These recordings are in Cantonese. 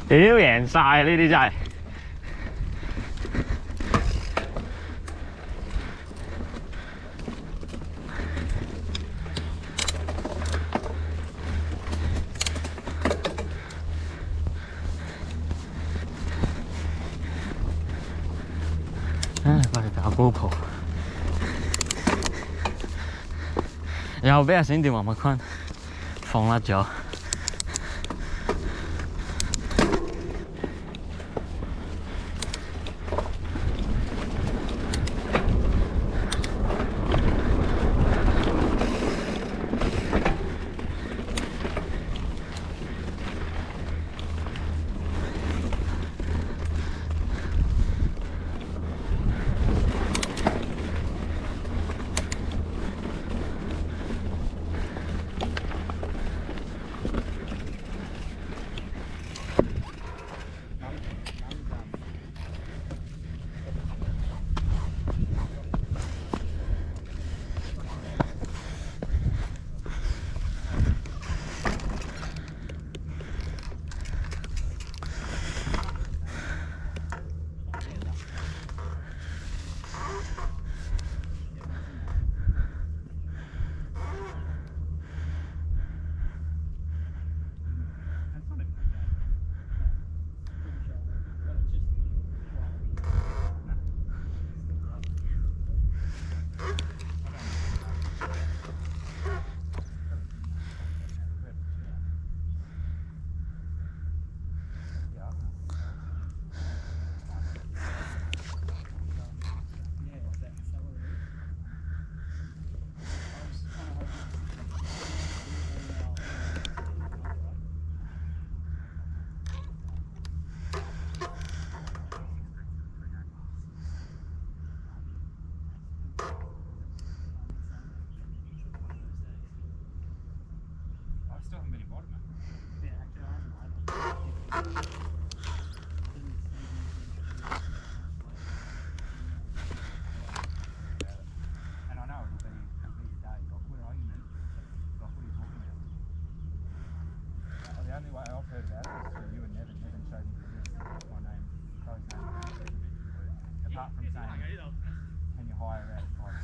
屌贏晒呢啲真係。過嚟搞 GoPro， 又俾阿閃電黃麥坤放甩咗。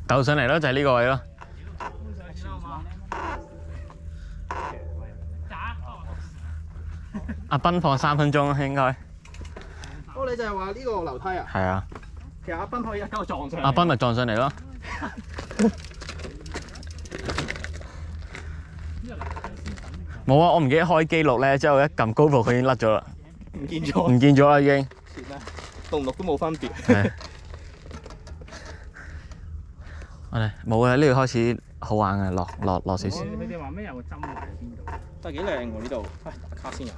鬥上嚟咯，就係呢個位咯。阿斌放3分鐘應該。哦，你就係話呢個樓梯啊？係啊。其實阿斌可以一鳩撞上嚟。阿斌咪撞上嚟咯。冇啊！我唔記得開機錄咧，之後一撳 GoPro 佢已經甩咗啦。唔見咗。唔見咗啦已經。錄唔錄都冇分別。係。我哋冇啊！呢度開始好玩嘅，落少少。佢哋話咩有個針喺邊度？但係幾靚喎呢度，打卡先啊！